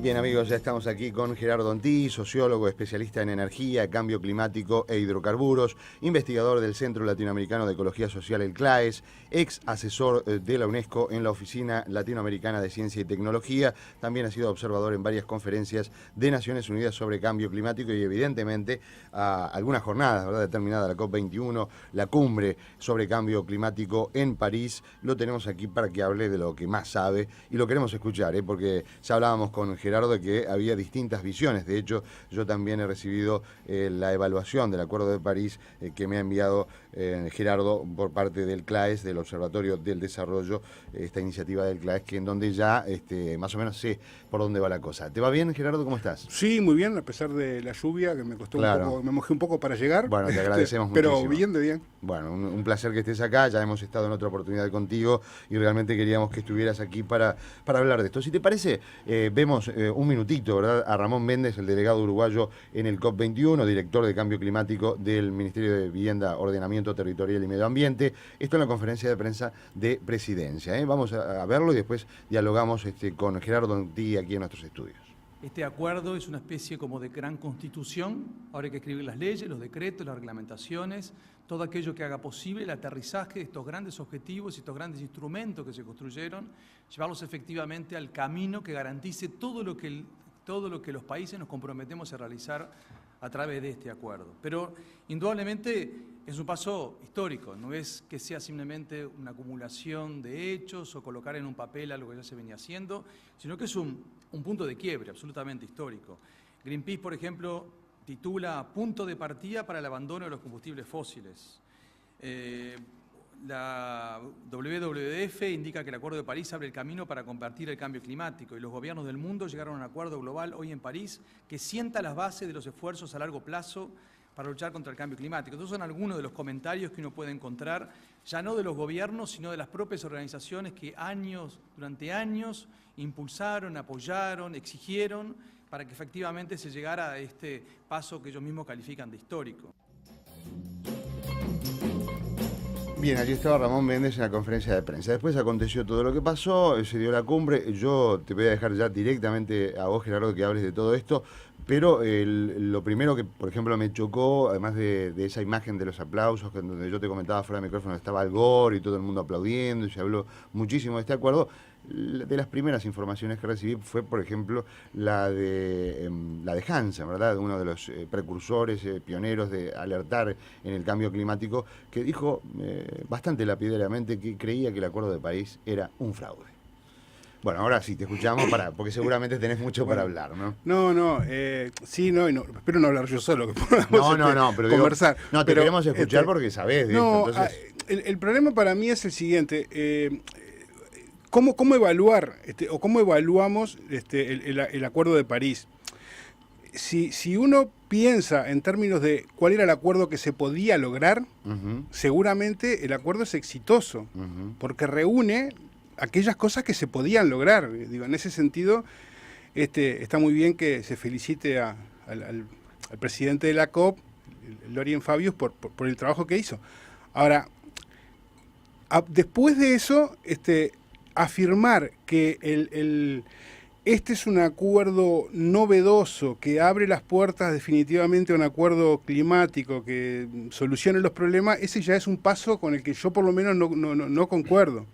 Bien amigos, ya estamos aquí con Gerardo Antí, sociólogo, especialista en energía, cambio climático e hidrocarburos, investigador del Centro Latinoamericano de Ecología Social, el CLAES, ex asesor de la UNESCO en la Oficina Latinoamericana de Ciencia y Tecnología, también ha sido observador en varias conferencias de Naciones Unidas sobre cambio climático y evidentemente algunas jornadas, ¿verdad?, determinada la COP21, la cumbre sobre cambio climático en París. Lo tenemos aquí para que hable de lo que más sabe y lo queremos escuchar, porque ya hablábamos con Gerardo de que había distintas visiones. De hecho, yo también he recibido la evaluación del Acuerdo de París que me ha enviado Gerardo por parte del CLAES, del Observatorio del Desarrollo, esta iniciativa del CLAES, que en donde ya más o menos sé por dónde va la cosa. ¿Te va bien, Gerardo? ¿Cómo estás? Sí, muy bien, a pesar de la lluvia, que me costó un poco, me mojé un poco para llegar. Bueno, te agradecemos muchísimo. Pero bien de bien. Bueno, un placer que estés acá, ya hemos estado en otra oportunidad contigo y realmente queríamos que estuvieras aquí para hablar de esto. Si te parece, vemos un minutito, ¿verdad?, a Ramón Méndez, el delegado uruguayo en el COP21, director de Cambio Climático del Ministerio de Vivienda, Ordenamiento Territorial y Medio Ambiente. Esto en la conferencia de prensa de Presidencia. Vamos a verlo y después dialogamos con Gerardo Antí aquí en nuestros estudios. Este acuerdo es una especie como de gran constitución. Ahora hay que escribir las leyes, los decretos, las reglamentaciones, todo aquello que haga posible el aterrizaje de estos grandes objetivos y estos grandes instrumentos que se construyeron, llevarlos efectivamente al camino que garantice todo lo que los países nos comprometemos a realizar a través de este acuerdo. Pero indudablemente es un paso histórico, no es que sea simplemente una acumulación de hechos o colocar en un papel algo que ya se venía haciendo, sino que es un punto de quiebre absolutamente histórico. Greenpeace, por ejemplo, titula Punto de partida para el abandono de los combustibles fósiles. La WWF indica que el Acuerdo de París abre el camino para combatir el cambio climático y los gobiernos del mundo llegaron a un acuerdo global hoy en París que sienta las bases de los esfuerzos a largo plazo para luchar contra el cambio climático. Estos son algunos de los comentarios que uno puede encontrar, ya no de los gobiernos, sino de las propias organizaciones que durante años impulsaron, apoyaron, exigieron para que efectivamente se llegara a este paso que ellos mismos califican de histórico. Bien, allí estaba Ramón Méndez en la conferencia de prensa. Después aconteció todo lo que pasó, se dio la cumbre. Yo te voy a dejar ya directamente a vos, Gerardo, que hables de todo esto. Pero lo primero que, por ejemplo, me chocó, además de esa imagen de los aplausos, donde yo te comentaba fuera de micrófono, estaba Al Gore y todo el mundo aplaudiendo, y se habló muchísimo de este acuerdo. De las primeras informaciones que recibí fue, por ejemplo, la de Hansen, ¿verdad?, uno de los precursores, pioneros de alertar en el cambio climático, que dijo bastante lapidariamente que creía que el Acuerdo de París era un fraude. Bueno, ahora sí, te escuchamos porque seguramente tenés mucho para hablar, ¿no? Sí, no, espero no hablar yo solo, que podamos pero conversar. Te queremos escuchar porque sabés de esto. Entonces... El problema para mí es el siguiente. ¿Cómo evaluar o cómo evaluamos el Acuerdo de París? Si uno piensa en términos de cuál era el acuerdo que se podía lograr, seguramente el acuerdo es exitoso, porque reúne aquellas cosas que se podían lograr. Digo, en ese sentido, está muy bien que se felicite al presidente de la COP, Laurent Fabius, por el trabajo que hizo. Ahora, después de eso, afirmar que este es un acuerdo novedoso que abre las puertas definitivamente a un acuerdo climático que solucione los problemas, ese ya es un paso con el que yo por lo menos no concuerdo.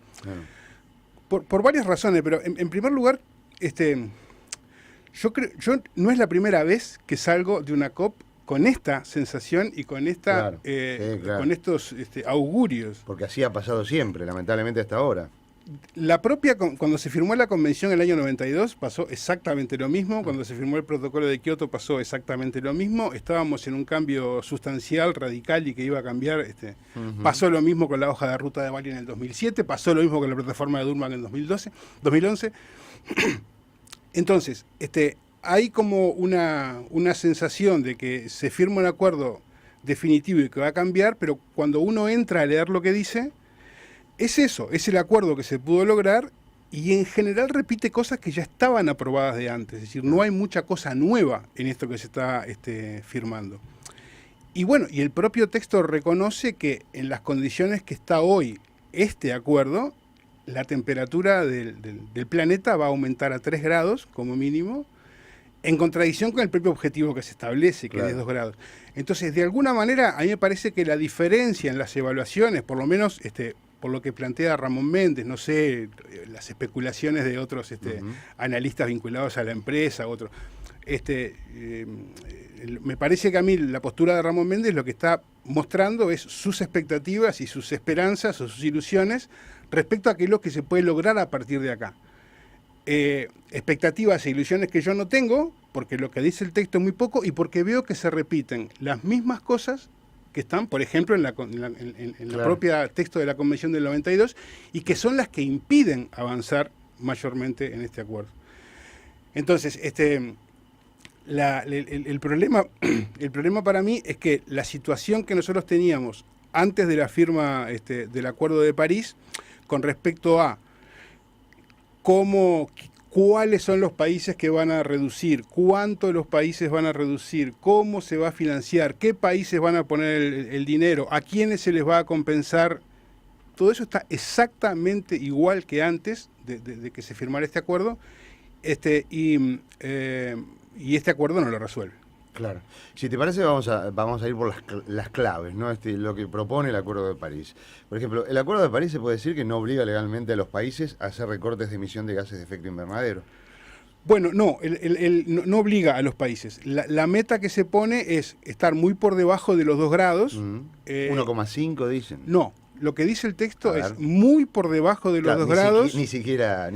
Por varias razones, pero en primer lugar, yo no es la primera vez que salgo de una COP con esta sensación y con con estos augurios. Porque así ha pasado siempre, lamentablemente hasta ahora. Cuando se firmó la convención en el año 92 pasó exactamente lo mismo, cuando se firmó el protocolo de Kioto pasó exactamente lo mismo, estábamos en un cambio sustancial, radical y que iba a cambiar, pasó lo mismo con la hoja de ruta de Bali en el 2007, pasó lo mismo con la plataforma de Durban en el 2011. Entonces, hay como una sensación de que se firma un acuerdo definitivo y que va a cambiar, pero cuando uno entra a leer lo que dice, es eso, es el acuerdo que se pudo lograr y en general repite cosas que ya estaban aprobadas de antes. Es decir, no hay mucha cosa nueva en esto que se está firmando. Y bueno, y el propio texto reconoce que en las condiciones que está hoy este acuerdo, la temperatura del planeta va a aumentar a 3 grados como mínimo en contradicción con el propio objetivo que se establece, que es de 2 grados. Entonces, de alguna manera, a mí me parece que la diferencia en las evaluaciones, por lo menos por lo que plantea Ramón Méndez, no sé, las especulaciones de otros analistas vinculados a la empresa, otros, me parece que a mí la postura de Ramón Méndez lo que está mostrando es sus expectativas y sus esperanzas o sus ilusiones respecto a qué es lo que se puede lograr a partir de acá. Expectativas e ilusiones que yo no tengo, porque lo que dice el texto es muy poco y porque veo que se repiten las mismas cosas que están, por ejemplo, en la propia texto de la Convención del 92 y que son las que impiden avanzar mayormente en este acuerdo. Entonces, el problema para mí es que la situación que nosotros teníamos antes de la firma del Acuerdo de París con respecto a cuáles son los países que van a reducir, cuánto los países van a reducir, cómo se va a financiar, qué países van a poner el dinero, a quiénes se les va a compensar, todo eso está exactamente igual que antes de que se firmara este acuerdo, y este acuerdo no lo resuelve. Claro. Si te parece, vamos a ir por las claves, ¿no? Lo que propone el Acuerdo de París. Por ejemplo, el Acuerdo de París se puede decir que no obliga legalmente a los países a hacer recortes de emisión de gases de efecto invernadero. Bueno, no, no obliga a los países. La meta que se pone es estar muy por debajo de los 2 grados. 1,5 dicen. No. Lo que dice el texto es muy por debajo de los 2 grados. Ni siquiera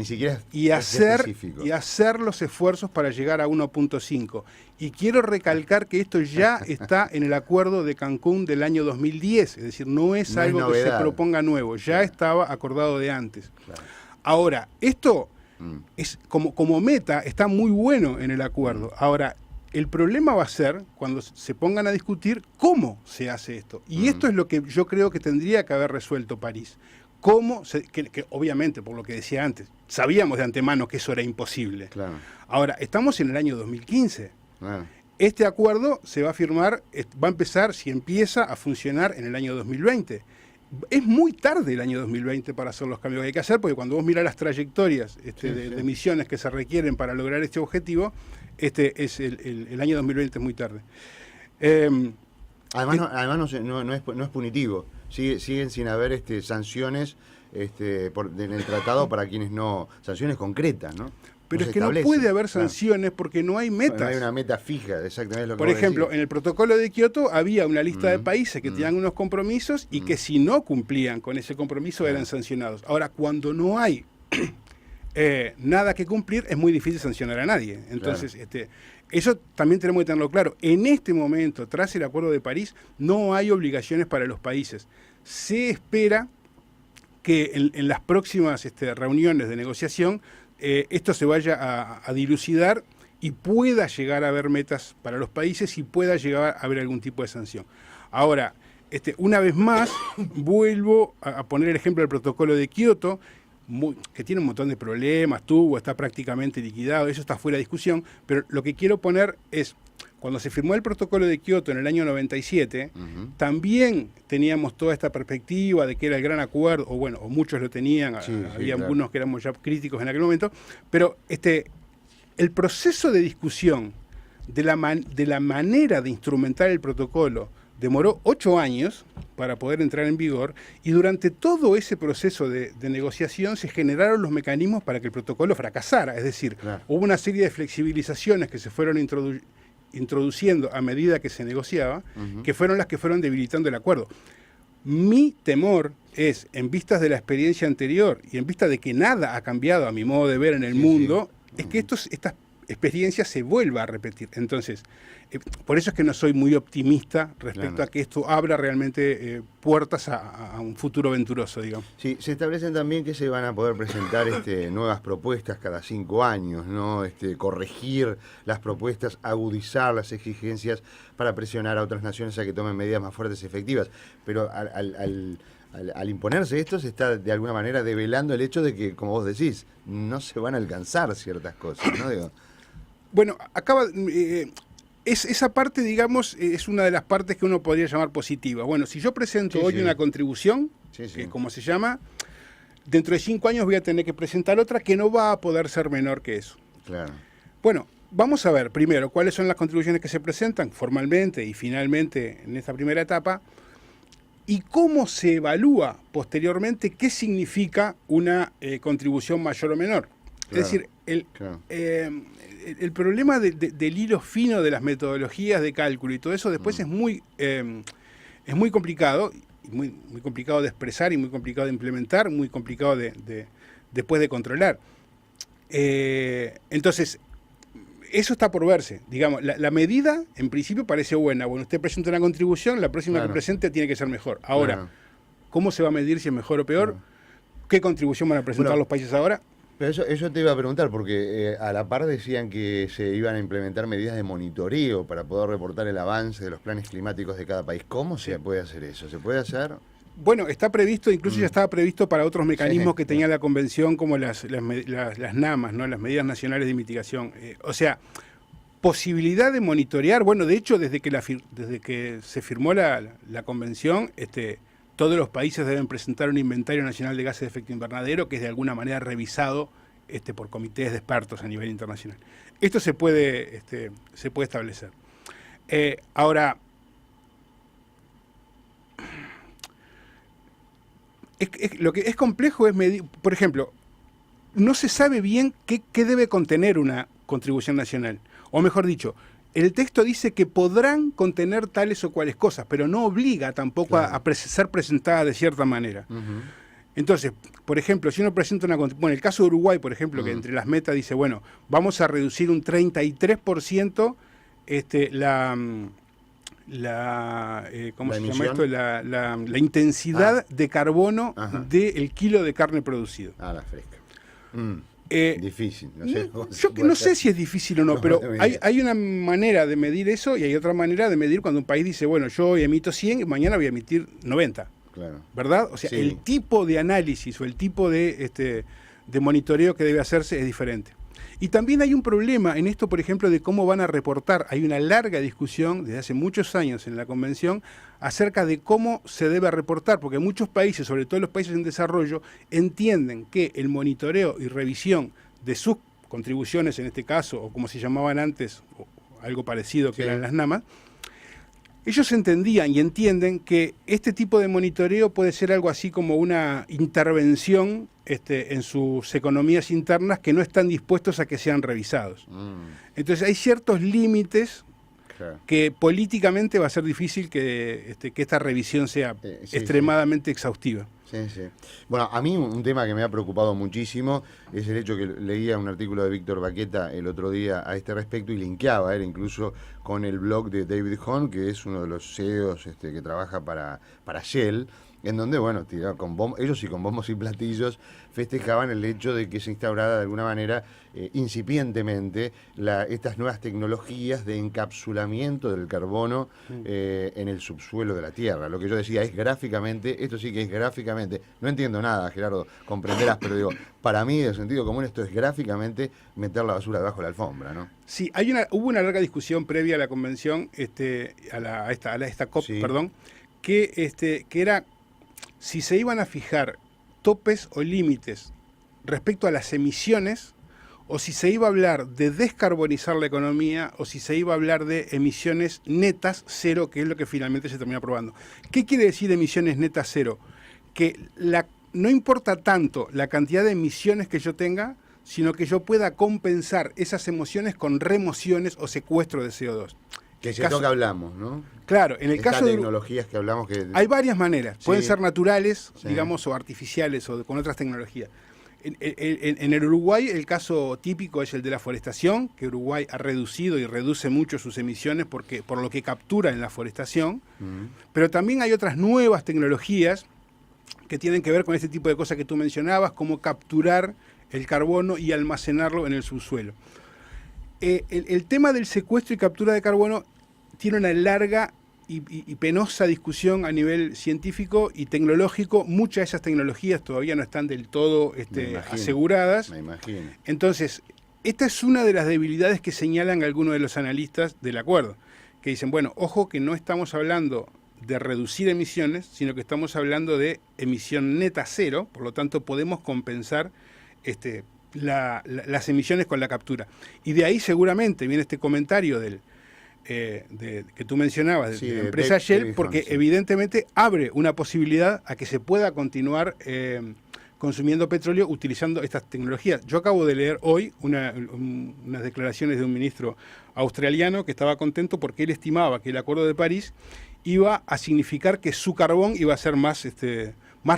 y hacer los esfuerzos para llegar a 1,5. Y quiero recalcar que esto ya está en el acuerdo de Cancún del año 2010. Es decir, no es algo que se proponga nuevo. Ya estaba acordado de antes. Claro. Ahora, esto es como meta está muy bueno en el acuerdo. Ahora, el problema va a ser cuando se pongan a discutir cómo se hace esto. Y esto es lo que yo creo que tendría que haber resuelto París. Que obviamente, por lo que decía antes, sabíamos de antemano que eso era imposible. Claro. Ahora, estamos en el año 2015. Claro. Este acuerdo se va a firmar, va a empezar, si empieza, a funcionar en el año 2020. Es muy tarde el año 2020 para hacer los cambios que hay que hacer, porque cuando vos mirás las trayectorias de emisiones que se requieren para lograr este objetivo, es el año 2020 es muy tarde. Además no es punitivo. Siguen sin haber sanciones en el tratado para quienes no... Sanciones concretas, ¿no? Pero es que no puede haber sanciones porque no hay metas. No hay una meta fija, exactamente lo que Por ejemplo, en el protocolo de Kioto había una lista de países que tenían unos compromisos y que si no cumplían con ese compromiso eran sancionados. Ahora, cuando no hay nada que cumplir, es muy difícil sancionar a nadie. Entonces, eso también tenemos que tenerlo claro. En este momento, tras el Acuerdo de París, no hay obligaciones para los países. Se espera que en las próximas reuniones de negociación esto se vaya a dilucidar y pueda llegar a haber metas para los países y pueda llegar a haber algún tipo de sanción. Ahora, una vez más, vuelvo a poner el ejemplo del protocolo de Kioto, que tiene un montón de problemas, está prácticamente liquidado, eso está fuera de discusión, pero lo que quiero poner es, cuando se firmó el protocolo de Kioto en el año 97, también teníamos toda esta perspectiva de que era el gran acuerdo, o muchos lo tenían, había algunos que éramos ya críticos en aquel momento, pero el proceso de discusión de la manera de instrumentar el protocolo demoró 8 años para poder entrar en vigor y durante todo ese proceso de negociación se generaron los mecanismos para que el protocolo fracasara. Es decir, hubo una serie de flexibilizaciones que se fueron introduciendo a medida que se negociaba, que fueron las que fueron debilitando el acuerdo. Mi temor es, en vistas de la experiencia anterior y en vista de que nada ha cambiado a mi modo de ver en el mundo, es que estas experiencia se vuelva a repetir. Entonces, por eso es que no soy muy optimista respecto a que esto abra realmente puertas a un futuro venturoso, digamos. Sí, se establecen también que se van a poder presentar nuevas propuestas cada 5 años, ¿no? Corregir las propuestas, agudizar las exigencias para presionar a otras naciones a que tomen medidas más fuertes y efectivas. Pero al imponerse esto, se está de alguna manera develando el hecho de que, como vos decís, no se van a alcanzar ciertas cosas, ¿no? Bueno, esa parte, digamos, es una de las partes que uno podría llamar positiva. Bueno, si yo presento hoy una contribución, que como se llama, dentro de 5 años voy a tener que presentar otra que no va a poder ser menor que eso. Claro. Bueno, vamos a ver primero cuáles son las contribuciones que se presentan formalmente y finalmente en esta primera etapa, y cómo se evalúa posteriormente qué significa una contribución mayor o menor. Claro, Es decir, claro. El problema del hilo fino de las metodologías de cálculo y todo eso después es muy complicado, y muy complicado de expresar y muy complicado de implementar, muy complicado después de controlar. Entonces, eso está por verse. Digamos, la medida en principio parece buena. Bueno, usted presenta una contribución, la próxima Claro. que presente tiene que ser mejor. Ahora, Claro. ¿cómo se va a medir si es mejor o peor? Claro. ¿Qué contribución van a presentar Bueno, los países ahora? Pero eso te iba a preguntar, porque a la par decían que se iban a implementar medidas de monitoreo para poder reportar el avance de los planes climáticos de cada país. ¿Cómo se puede hacer eso? ¿Se puede hacer? Bueno, está previsto, incluso ya estaba previsto para otros mecanismos Sí. que tenía la convención, como las NAMAs, ¿no? Las medidas nacionales de mitigación. O sea, posibilidad de monitorear, bueno, de hecho, desde que se firmó la convención, todos los países deben presentar un inventario nacional de gases de efecto invernadero que es de alguna manera revisado por comités de expertos a nivel internacional. Esto se puede establecer. Ahora, lo que es complejo es medir, por ejemplo, no se sabe bien qué debe contener una contribución nacional. O mejor dicho, el texto dice que podrán contener tales o cuales cosas, pero no obliga tampoco Claro. a ser presentada de cierta manera. Ujú. Entonces, por ejemplo, si uno presenta bueno, el caso de Uruguay, por ejemplo, que entre las metas dice, bueno, vamos a reducir un 33% ¿cómo ¿La se llama emisión? esto? La intensidad de carbono Ajá. del kilo de carne producido. Ah, la fresca. Difícil, no sé. cómo se Yo que puede no sé hacer. si es difícil o no, No, pero no, hay una manera de medir eso y hay otra manera de medir cuando un país dice, bueno, yo hoy emito 100 y mañana voy a emitir 90. Claro. ¿Verdad? O sea, Sí. el tipo de análisis o el tipo de monitoreo que debe hacerse es diferente. Y también hay un problema en esto, por ejemplo, de cómo van a reportar. Hay una larga discusión desde hace muchos años en la Convención acerca de cómo se debe reportar, porque muchos países, sobre todo los países en desarrollo, entienden que el monitoreo y revisión de sus contribuciones, en este caso, o como se llamaban antes, o algo parecido que Sí. eran las NAMAs, ellos entendían y entienden que este tipo de monitoreo puede ser algo así como una intervención en sus economías internas que no están dispuestos a que sean revisados. Entonces hay ciertos límites Claro. que políticamente va a ser difícil que esta revisión sea Sí, extremadamente exhaustiva. Sí, sí. Bueno, a mí un tema que me ha preocupado muchísimo es el hecho que leía un artículo de Víctor Baqueta el otro día a este respecto y linkeaba él incluso con el blog de David Hahn, que es uno de los CEOs que trabaja para Shell, en donde, bueno, ellos sí con bombos y platillos festejaban el hecho de que se instaurara de alguna manera incipientemente estas nuevas tecnologías de encapsulamiento del carbono en el subsuelo de la Tierra. Lo que yo decía es gráficamente, esto sí que es gráficamente, no entiendo nada, Gerardo, comprenderás, pero digo, para mí, de sentido común, esto es gráficamente meter la basura debajo de la alfombra, ¿no? Sí, hubo una larga discusión previa a la convención, a esta COP, Sí. perdón, que era si se iban a fijar topes o límites respecto a las emisiones, o si se iba a hablar de descarbonizar la economía, o si se iba a hablar de emisiones netas cero, que es lo que finalmente se terminó aprobando. ¿Qué quiere decir emisiones netas cero? Que no importa tanto la cantidad de emisiones que yo tenga, sino que yo pueda compensar esas emociones con remociones o secuestro de CO2. Que es esto que hablamos, ¿no? Claro, en el Estas caso de tecnologías que hablamos que... hay varias maneras. Sí. Pueden ser naturales, Sí. digamos, o artificiales, o con otras tecnologías. En el Uruguay el caso típico es el de la forestación, que Uruguay ha reducido y reduce mucho sus emisiones por lo que captura en la forestación. Pero también hay otras nuevas tecnologías que tienen que ver con este tipo de cosas que tú mencionabas, como capturar el carbono y almacenarlo en el subsuelo. El tema del secuestro y captura de carbono tiene una larga y penosa discusión a nivel científico y tecnológico. Muchas de esas tecnologías todavía no están del todo aseguradas. Me imagino. Entonces, esta es una de las debilidades que señalan algunos de los analistas del acuerdo, que dicen, bueno, ojo que no estamos hablando de reducir emisiones, sino que estamos hablando de emisión neta cero, por lo tanto podemos compensar las emisiones con la captura. Y de ahí seguramente viene este comentario que tú mencionabas, de la empresa Shell, porque evidentemente abre una posibilidad a que se pueda continuar consumiendo petróleo utilizando estas tecnologías. Yo acabo de leer hoy unas declaraciones de un ministro australiano que estaba contento porque él estimaba que el Acuerdo de París iba a significar que su carbón iba a ser más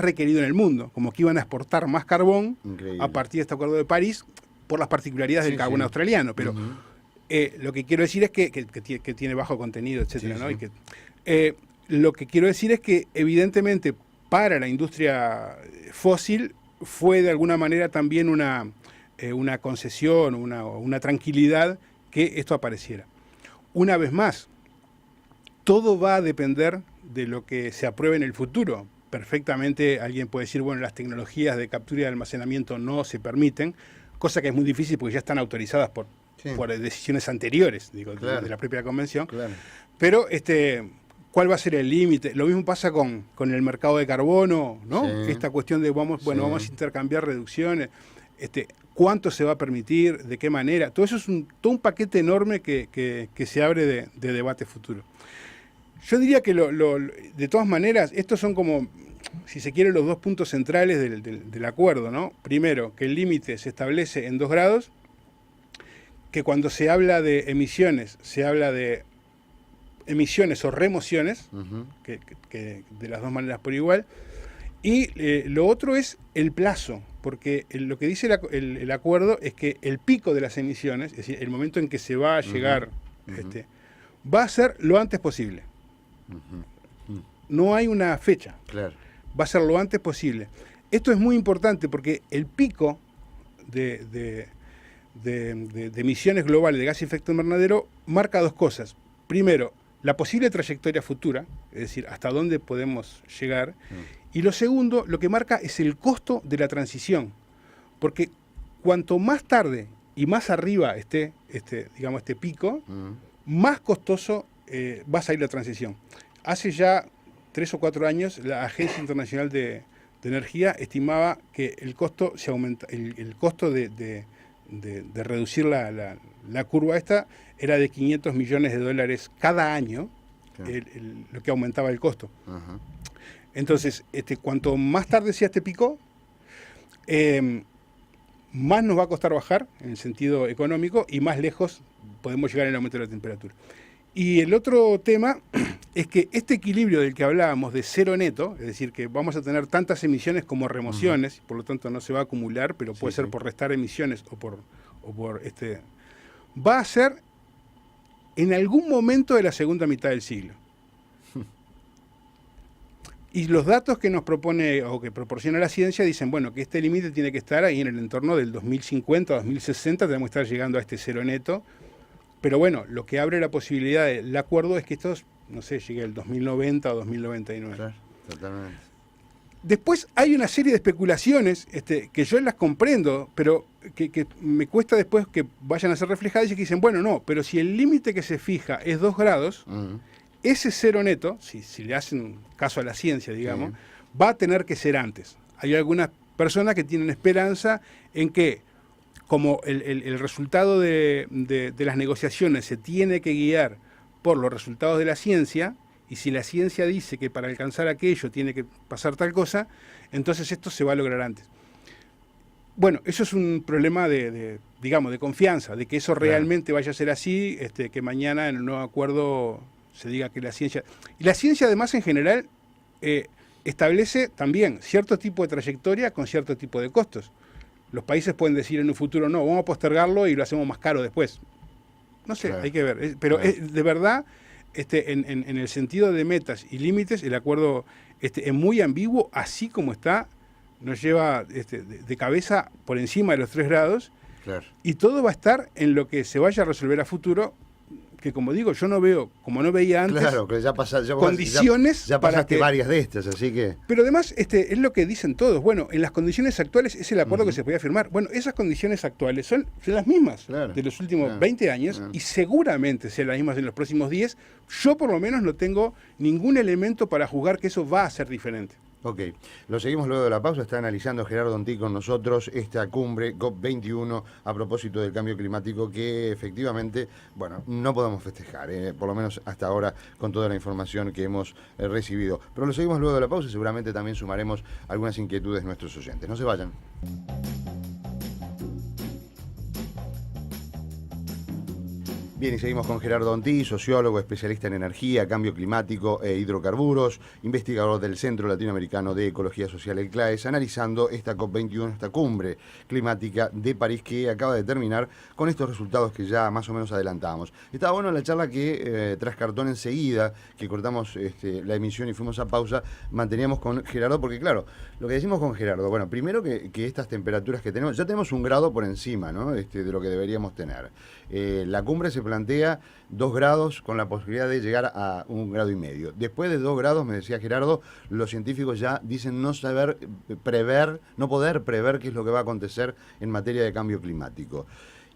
requerido en el mundo, como que iban a exportar más carbón a partir de este Acuerdo de París por las particularidades del carbón australiano. Pero lo que quiero decir es que tiene bajo contenido, etcétera, ¿no? Y lo que quiero decir es que evidentemente para la industria fósil fue de alguna manera también una concesión, una tranquilidad que esto apareciera. Una vez más, todo va a depender de lo que se apruebe en el futuro. Perfectamente alguien puede decir, bueno, las tecnologías de captura y de almacenamiento no se permiten, cosa que es muy difícil porque ya están autorizadas por decisiones anteriores, de la propia convención. Claro. Pero ¿cuál va a ser el límite? Lo mismo pasa con el mercado de carbono, ¿no? Sí. Esta cuestión de vamos a intercambiar reducciones, ¿cuánto se va a permitir? ¿De qué manera? Todo eso es todo un paquete enorme que se abre de debate futuro. Yo diría que de todas maneras, estos son como, si se quiere, los dos puntos centrales del acuerdo, ¿no? Primero, que el límite se establece en 2 grados, que cuando se habla de emisiones, se habla de emisiones o remociones, que de las dos maneras por igual, y lo otro es el plazo, porque lo que dice el acuerdo es que el pico de las emisiones, es decir, el momento en que se va a llegar, va a ser lo antes posible. No hay una fecha. Claro. Va a ser lo antes posible. Esto es muy importante porque el pico de emisiones globales de gas de efecto invernadero marca 2 cosas. Primero, la posible trayectoria futura, es decir, hasta dónde podemos llegar. Y lo segundo, lo que marca es el costo de la transición. Porque cuanto más tarde y más arriba esté este pico, más costoso va a salir la transición. Hace ya 3 o 4 años, la Agencia Internacional de Energía estimaba que el costo se aumenta, el costo de reducir la curva esta era de $500 millones cada año, lo que aumentaba el costo. Entonces, cuanto más tarde sea este pico, más nos va a costar bajar en el sentido económico y más lejos podemos llegar en el aumento de la temperatura. Y el otro tema es que este equilibrio del que hablábamos de cero neto, es decir, que vamos a tener tantas emisiones como remociones, por lo tanto no se va a acumular, pero puede ser por restar emisiones o por va a ser en algún momento de la segunda mitad del siglo. Y los datos que nos propone o que proporciona la ciencia dicen, bueno, que este límite tiene que estar ahí en el entorno del 2050, 2060, tenemos que estar llegando a este cero neto. Pero bueno, lo que abre la posibilidad del acuerdo es que esto, no sé, llegue al 2090 o 2099. Claro, totalmente. Después hay una serie de especulaciones que yo las comprendo, pero que me cuesta después que vayan a ser reflejadas y que dicen, bueno, no, pero si el límite que se fija es 2 grados, ese cero neto, si le hacen caso a la ciencia, digamos, va a tener que ser antes. Hay algunas personas que tienen esperanza en que, como el resultado de las negociaciones se tiene que guiar por los resultados de la ciencia, y si la ciencia dice que para alcanzar aquello tiene que pasar tal cosa, entonces esto se va a lograr antes. Bueno, eso es un problema de confianza, de que eso realmente vaya a ser así, que mañana en el nuevo acuerdo se diga que la ciencia... Y la ciencia además en general establece también cierto tipo de trayectoria con cierto tipo de costos. Los países pueden decir en un futuro, no, vamos a postergarlo y lo hacemos más caro después. No sé, hay que ver. Pero de verdad, en el sentido de metas y límites, el acuerdo es muy ambiguo, así como está, nos lleva de cabeza por encima de los 3 grados, y todo va a estar en lo que se vaya a resolver a futuro, que como digo, yo no veo, como no veía antes, que condiciones ya pasaste para que, varias de estas, así que... Pero además, es lo que dicen todos, bueno, en las condiciones actuales es el acuerdo que se podía firmar. Bueno, esas condiciones actuales son las mismas de los últimos 20 años y seguramente sean las mismas en los próximos 10. Yo por lo menos no tengo ningún elemento para juzgar que eso va a ser diferente. Ok, lo seguimos luego de la pausa. Está analizando Gerardo Donti con nosotros esta cumbre COP21 a propósito del cambio climático que efectivamente, bueno, no podemos festejar, por lo menos hasta ahora con toda la información que hemos recibido. Pero lo seguimos luego de la pausa y seguramente también sumaremos algunas inquietudes de nuestros oyentes. No se vayan. Bien, y seguimos con Gerardo Donti, sociólogo, especialista en energía, cambio climático e hidrocarburos, investigador del Centro Latinoamericano de Ecología Social, el CLAES, analizando esta COP21, esta cumbre climática de París que acaba de terminar con estos resultados que ya más o menos adelantábamos. Estaba bueno la charla que tras cartón enseguida, que cortamos la emisión y fuimos a pausa, manteníamos con Gerardo, porque claro, lo que decimos con Gerardo, bueno, primero que estas temperaturas que tenemos, ya tenemos 1 grado por encima, ¿no? De lo que deberíamos tener. La cumbre se plantea 2 grados con la posibilidad de llegar a 1,5 grados. Después de 2 grados, me decía Gerardo, los científicos ya dicen no poder prever qué es lo que va a acontecer en materia de cambio climático.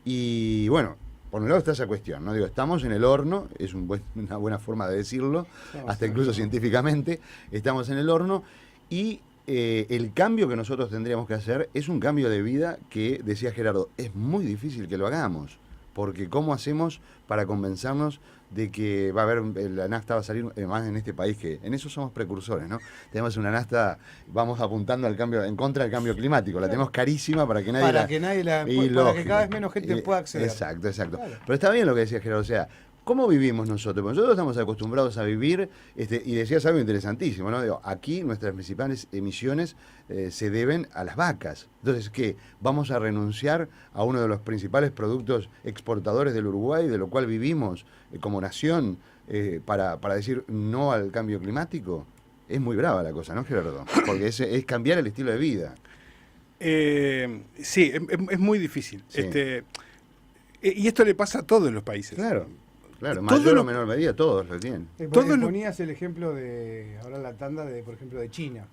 Y bueno, por un lado está esa cuestión, ¿no? Digo, estamos en el horno, es una buena forma de decirlo, hasta incluso científicamente, estamos en el horno y el cambio que nosotros tendríamos que hacer es un cambio de vida que, decía Gerardo, es muy difícil que lo hagamos. Porque ¿cómo hacemos para convencernos de que va a haber, la nafta va a salir más en este país? Que en eso somos precursores, ¿no? Tenemos una nafta, vamos apuntando al cambio, en contra del cambio climático, la tenemos carísima para que nadie para que cada vez menos gente pueda acceder. Exacto. Claro. Pero está bien lo que decía Gerardo, o sea, ¿cómo vivimos nosotros? Porque nosotros estamos acostumbrados a vivir, y decías algo interesantísimo, ¿no? Digo, aquí nuestras principales emisiones se deben a las vacas. Entonces, ¿qué? ¿Vamos a renunciar a uno de los principales productos exportadores del Uruguay, de lo cual vivimos como nación, para decir no al cambio climático? Es muy brava la cosa, ¿no, Gerardo? Porque es cambiar el estilo de vida. Sí, es muy difícil. Sí. Y esto le pasa a todos los países. Claro, mayor o menor medida, todos lo tienen. Ponías el ejemplo de, ahora la tanda, por ejemplo, de China.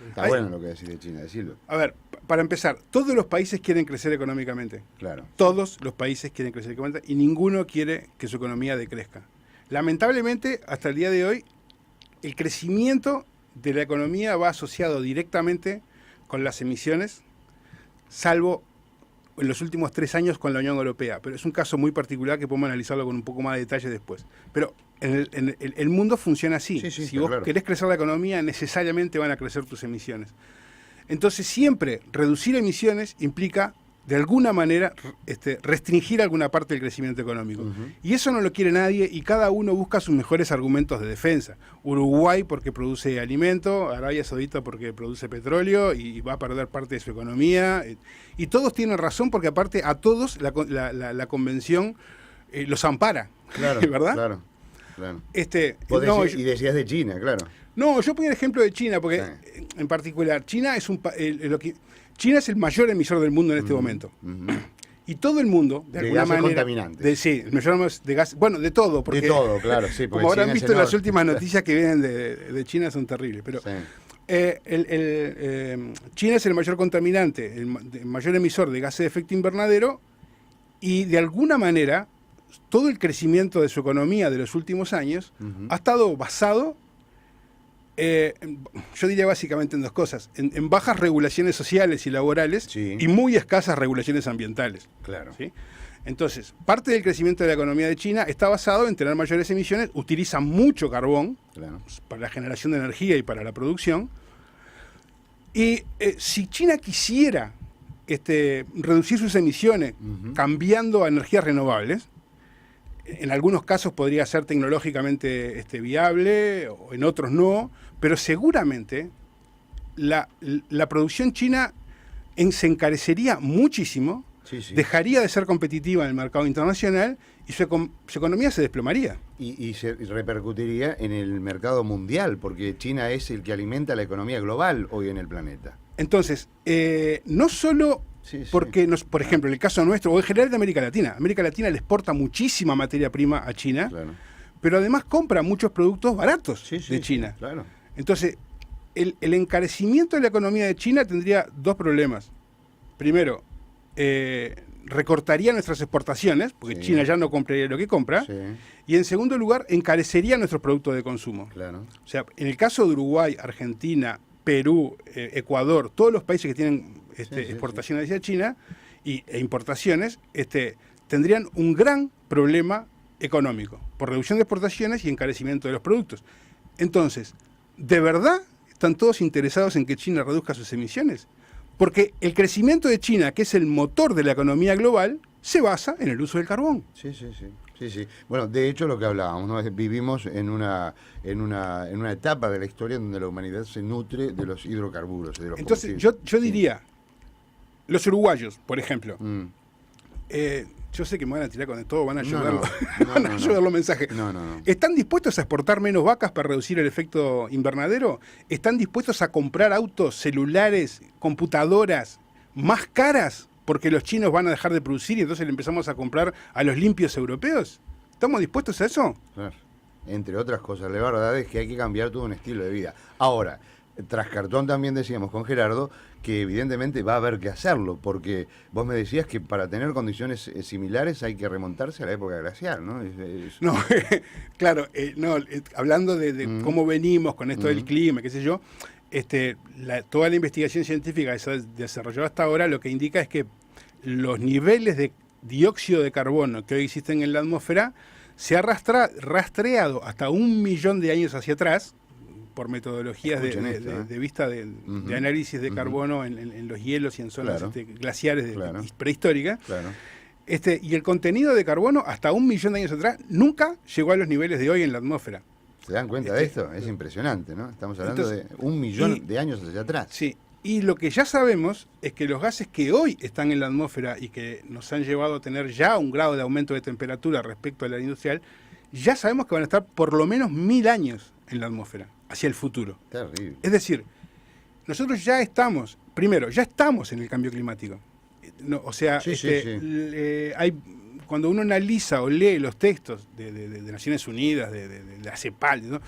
Está bueno lo que decís de China, decirlo. A ver, para empezar, todos los países quieren crecer económicamente. Claro. Todos los países quieren crecer económicamente y ninguno quiere que su economía decrezca. Lamentablemente, hasta el día de hoy, el crecimiento de la economía va asociado directamente con las emisiones, salvo en los últimos 3 años con la Unión Europea, pero es un caso muy particular que podemos analizarlo con un poco más de detalle después. Pero el mundo funciona así. Sí, si vos querés crecer la economía, necesariamente van a crecer tus emisiones. Entonces, siempre reducir emisiones implica, de alguna manera, restringir alguna parte del crecimiento económico. Y eso no lo quiere nadie y cada uno busca sus mejores argumentos de defensa. Uruguay porque produce alimento, Arabia Saudita porque produce petróleo y va a perder parte de su economía. Y todos tienen razón porque aparte a todos la convención los ampara. Claro, ¿verdad? Claro. Y decías de China, claro. No, yo ponía el ejemplo de China porque, en particular, China es China es el mayor emisor del mundo en este momento. Y todo el mundo, de alguna manera... contaminantes. Sí, el mayor de gas... Bueno, de todo. Porque, de todo, claro, sí. Como habrán visto en las últimas noticias que vienen de China son terribles. Pero sí. China es el mayor contaminante, el mayor emisor de gases de efecto invernadero y, de alguna manera, todo el crecimiento de su economía de los últimos años ha estado basado... yo diría básicamente en 2 cosas, en bajas regulaciones sociales y laborales y muy escasas regulaciones ambientales. Claro. ¿Sí? Entonces, parte del crecimiento de la economía de China está basado en tener mayores emisiones, utiliza mucho carbón para la generación de energía y para la producción. Y si China quisiera reducir sus emisiones cambiando a energías renovables, en algunos casos podría ser tecnológicamente viable, o en otros no, pero seguramente la producción china se encarecería muchísimo, dejaría de ser competitiva en el mercado internacional y su economía se desplomaría. Y se repercutiría en el mercado mundial, porque China es el que alimenta la economía global hoy en el planeta. Entonces, no solo... Porque, por ejemplo, en el caso nuestro, o en general de América Latina le exporta muchísima materia prima a China, pero además compra muchos productos baratos de China. Claro. Entonces, el encarecimiento de la economía de China tendría 2 problemas. Primero, recortaría nuestras exportaciones, porque Sí. China ya no compraría lo que compra, Sí, y en segundo lugar, encarecería nuestros productos de consumo. claro. O sea, en el caso de Uruguay, Argentina, Perú, Ecuador, todos los países que tienen sí, exportaciones hacia China e importaciones, tendrían un gran problema económico por reducción de exportaciones y encarecimiento de los productos. Entonces, ¿de verdad están todos interesados en que China reduzca sus emisiones? Porque el crecimiento de China, que es el motor de la economía global, se basa en el uso del carbón. Sí, sí, sí. Sí, sí. Bueno, de hecho lo que hablábamos, ¿no? Vivimos en una etapa de la historia donde la humanidad se nutre de los hidrocarburos. De los Entonces, combustibles. yo diría, los uruguayos, por ejemplo, Mm. yo sé que me van a tirar con todo, van a No, ayudarlo, no, van a no, ayudar no. los mensajes. No, no, no. ¿Están dispuestos a exportar menos vacas para reducir el efecto invernadero? ¿Están dispuestos a comprar autos, celulares, computadoras más caras porque los chinos van a dejar de producir y entonces le empezamos a comprar a los limpios europeos? ¿Estamos dispuestos a eso? Claro. Entre otras cosas, la verdad es que hay que cambiar todo un estilo de vida. Ahora, tras cartón también decíamos con Gerardo que evidentemente va a haber que hacerlo, porque vos me decías que para tener condiciones similares hay que remontarse a la época glacial, ¿no? No, claro, hablando de cómo venimos con esto del clima, qué sé yo, toda la investigación científica que se ha desarrollado hasta ahora lo que indica es que los niveles de dióxido de carbono que hoy existen en la atmósfera se ha rastreado hasta 1 millón de años hacia atrás por metodologías Escuchen esto, de vista de análisis de carbono en los hielos y en zonas Claro. glaciares Claro. prehistóricas. Claro. Y el contenido de carbono hasta 1 millón de años atrás nunca llegó a los niveles de hoy en la atmósfera. ¿Se dan cuenta de esto? Es impresionante, ¿no? Estamos hablando Entonces, de 1 millón y- de años hacia atrás. Sí, y lo que ya sabemos es que los gases que hoy están en la atmósfera y que nos han llevado a tener ya un grado de aumento de temperatura respecto a la industrial, ya sabemos que van a estar por lo menos 1000 años en la atmósfera, hacia el futuro. Terrible. Es decir, nosotros ya estamos en el cambio climático. No, o sea, Sí, sí, sí. cuando uno analiza o lee los textos de Naciones Unidas, de la CEPAL, ¿no?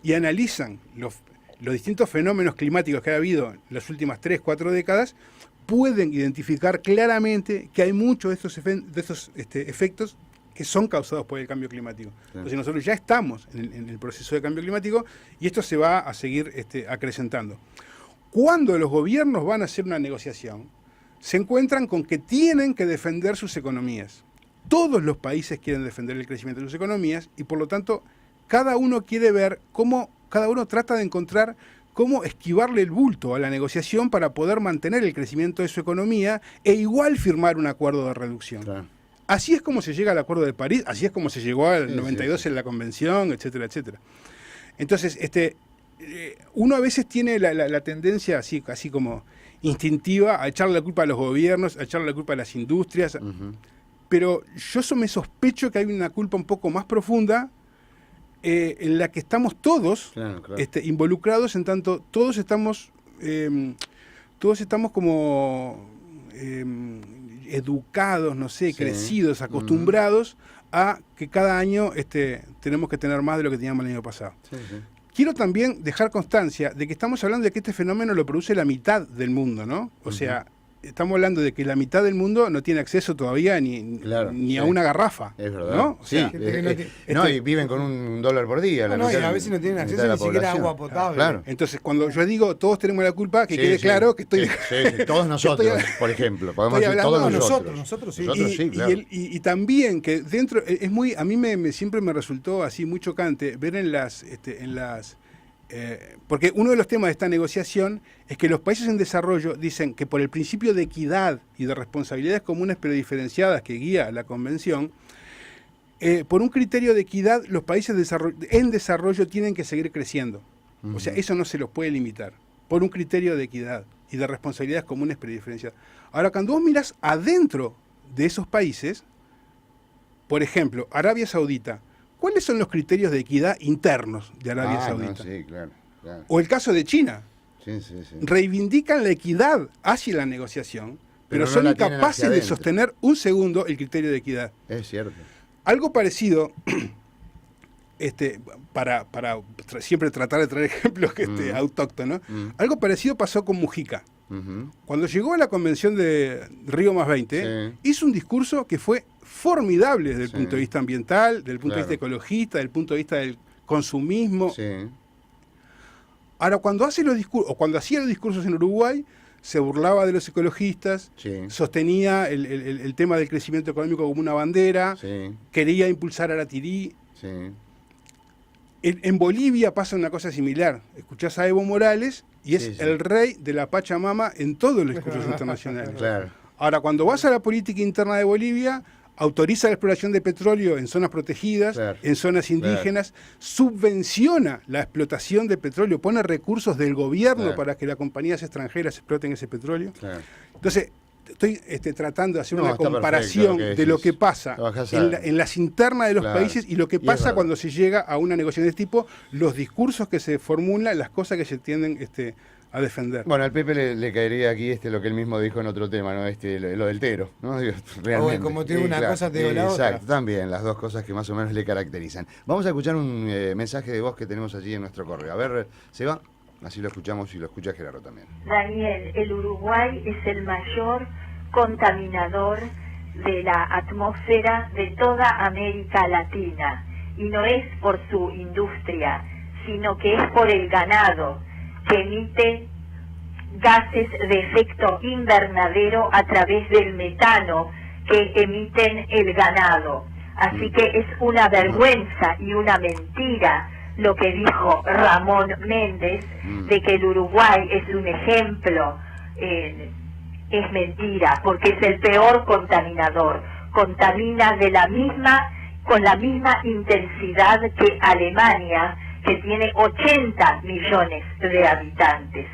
Y analizan los distintos fenómenos climáticos que ha habido en las últimas 3, 4 décadas, pueden identificar claramente que hay muchos de estos efectos que son causados por el cambio climático. Sí. Entonces nosotros ya estamos en el proceso de cambio climático y esto se va a seguir acrecentando. Cuando los gobiernos van a hacer una negociación, se encuentran con que tienen que defender sus economías. Todos los países quieren defender el crecimiento de sus economías y por lo tanto cada uno quiere ver cada uno trata de encontrar cómo esquivarle el bulto a la negociación para poder mantener el crecimiento de su economía e igual firmar un acuerdo de reducción. Claro. Así es como se llega al Acuerdo de París, así es como se llegó al Sí, 92 sí. en la Convención, etcétera, etcétera. Entonces, uno a veces tiene la tendencia así como instintiva a echarle la culpa a los gobiernos, a echarle la culpa a las industrias, pero yo me sospecho que hay una culpa un poco más profunda en la que estamos todos Claro, claro. involucrados, en tanto todos estamos como educados, no sé, Sí. crecidos, acostumbrados a que cada año tenemos que tener más de lo que teníamos el año pasado. Sí, sí. Quiero también dejar constancia de que estamos hablando de que este fenómeno lo produce la mitad del mundo, ¿no? O sea, estamos hablando de que la mitad del mundo no tiene acceso todavía ni Claro, a sí. una garrafa. Es verdad. ¿no? O Sí, sea, gente que no tiene- no, y viven con $1 por día. la No, y mitad- a veces no tienen la acceso mitad de ni la siquiera a población. agua potable. Claro. entonces, cuando yo digo todos tenemos la culpa, que Sí, quede sí. claro que estoy... Sí, sí, todos nosotros, por ejemplo. Podemos estoy decir todos hablando de nosotros. nosotros sí. Nosotros sí, claro. y también que dentro, a mí siempre me resultó así muy chocante ver porque uno de los temas de esta negociación es que los países en desarrollo dicen que por el principio de equidad y de responsabilidades comunes pero diferenciadas que guía la convención, por un criterio de equidad los países en desarrollo tienen que seguir creciendo. O sea, eso no se los puede limitar, por un criterio de equidad y de responsabilidades comunes pero diferenciadas. Ahora, cuando vos mirás adentro de esos países, por ejemplo, Arabia Saudita, ¿cuáles son los criterios de equidad internos de Arabia Saudita? No, sí, claro, claro. O el caso de China, Sí, sí, sí. reivindican la equidad hacia la negociación, pero no son la tienen incapaces hacia de adentro. sostener un segundo el criterio de equidad. Es cierto. Algo parecido, siempre tratar de traer ejemplos autóctonos, algo parecido pasó con Mujica. Ujú. Cuando llegó a la convención de Río +20, Sí. hizo un discurso que fue formidable desde el Sí. punto de vista ambiental, desde el punto de Claro. vista ecologista, desde el punto de vista del consumismo. Sí. Ahora, cuando hace los discursos, o cuando hacía los discursos en Uruguay, se burlaba de los ecologistas, Sí. sostenía el tema del crecimiento económico como una bandera, Sí. quería impulsar a la tirí. Sí. En Bolivia pasa una cosa similar. Escuchás a Evo Morales y es Sí, sí. el rey de la Pachamama en todos los discursos internacionales. Claro. Ahora, cuando vas a la política interna de Bolivia, autoriza la exploración de petróleo en zonas protegidas, Claro, en zonas indígenas, subvenciona la explotación de petróleo, pone recursos del gobierno Claro. para que las compañías extranjeras exploten ese petróleo. Claro. Entonces, estoy tratando de hacer No, una está comparación perfecto lo que de lo decís. que pasa Trabajás en las internas de los Claro. países y lo que Y es pasa verdad. cuando se llega a una negociación de este tipo, los discursos que se formulan, las cosas que se tienden a defender. Bueno, al Pepe le caería aquí lo que él mismo dijo en otro tema, ¿no? Lo del tero, ¿no? Digo, realmente. como te digo una cosa, te digo la otra. Exacto, también, las dos cosas que más o menos le caracterizan. Vamos a escuchar un mensaje de voz que tenemos allí en nuestro correo. A ver, ¿se va? Así lo escuchamos y lo escucha Gerardo también. Daniel, el Uruguay es el mayor contaminador de la atmósfera de toda América Latina y no es por su industria, sino que es por el ganado que emite gases de efecto invernadero a través del metano que emiten el ganado. Así que es una vergüenza y una mentira lo que dijo Ramón Méndez de que el Uruguay es un ejemplo. Es mentira, porque es el peor contaminador. Contamina con la misma intensidad que Alemania, que tiene 80 millones de habitantes.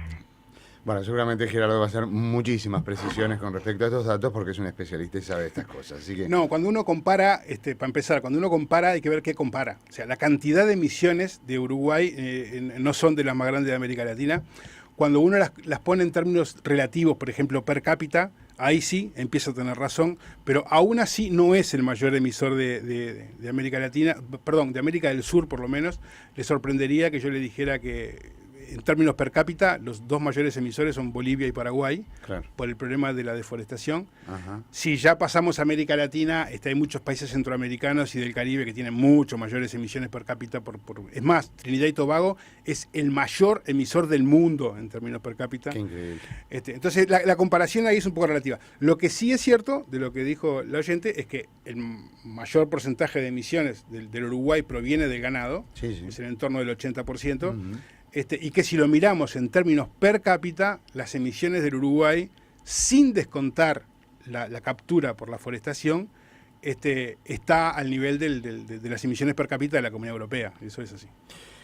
Bueno, seguramente Gerardo va a hacer muchísimas precisiones con respecto a estos datos porque es un especialista y sabe estas cosas. Así que No, cuando uno compara, para empezar, cuando uno compara hay que ver qué compara. O sea, la cantidad de emisiones de Uruguay no son de las más grandes de América Latina. Cuando uno las pone en términos relativos, por ejemplo, per cápita, ahí sí empieza a tener razón, pero aún así no es el mayor emisor de América Latina, perdón, de América del Sur por lo menos. Le sorprendería que yo le dijera que en términos per cápita los dos mayores emisores son Bolivia y Paraguay, claro. por el problema de la deforestación. Ajá. Si ya pasamos a América Latina, hay muchos países centroamericanos y del Caribe que tienen mucho mayores emisiones per cápita. Es más, Trinidad y Tobago es el mayor emisor del mundo en términos per cápita. Qué increíble. Entonces, la comparación ahí es un poco relativa. Lo que sí es cierto, de lo que dijo la oyente, es que el mayor porcentaje de emisiones del Uruguay proviene del ganado, Sí, sí. es en torno del 80%, Ujú. y que si lo miramos en términos per cápita, las emisiones del Uruguay, sin descontar la captura por la forestación, está al nivel de las emisiones per cápita de la Comunidad Europea. Eso es así.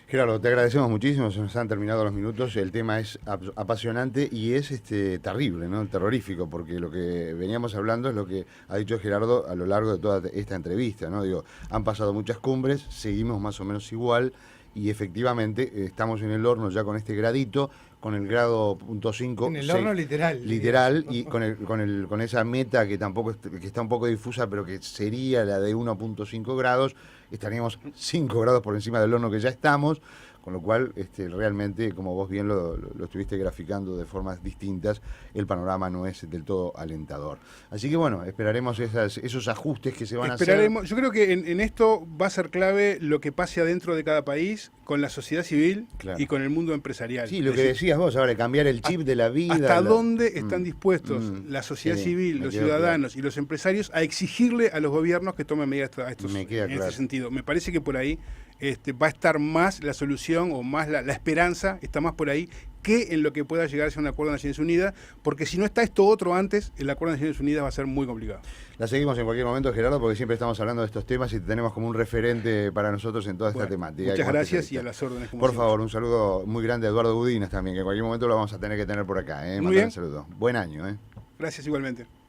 Gerardo, te agradecemos muchísimo, se nos han terminado los minutos, el tema es apasionante y es terrible, ¿no? Terrorífico, porque lo que veníamos hablando es lo que ha dicho Gerardo a lo largo de toda esta entrevista, ¿no? Digo, han pasado muchas cumbres, seguimos más o menos igual y efectivamente estamos en el horno ya con este gradito, con el grado .5. En el horno literal. Literal, y con esa meta que tampoco que está un poco difusa, pero que sería la de 1.5 grados, estaríamos 5 grados por encima del horno que ya estamos, con lo cual realmente, como vos bien lo estuviste graficando de formas distintas, el panorama no es del todo alentador. Así que bueno, esperaremos esos ajustes que se van a hacer. Yo creo que en esto va a ser clave lo que pase adentro de cada país, con la sociedad civil Claro. y con el mundo empresarial. Sí, lo Es que decir, decías vos ahora, cambiar el chip de la vida. ¿hasta dónde están dispuestos Mm. la sociedad Sí, civil, me los quedó ciudadanos y los empresarios a exigirle a los gobiernos que tomen medidas Me queda en claro. este sentido? Me parece que por ahí va a estar más la solución o más la esperanza, está más por ahí que en lo que pueda llegar a ser un acuerdo de Naciones Unidas, porque si no está esto otro antes, el acuerdo de Naciones Unidas va a ser muy complicado. La seguimos en cualquier momento, Gerardo, porque siempre estamos hablando de estos temas y te tenemos como un referente para nosotros en toda esta Bueno, temática. muchas como gracias y especialista. a las órdenes. como Por siempre. favor, un saludo muy grande a Eduardo Budinas también, que en cualquier momento lo vamos a tener que tener por acá. Muy Mandar bien. un saludo. Buen año. Gracias igualmente.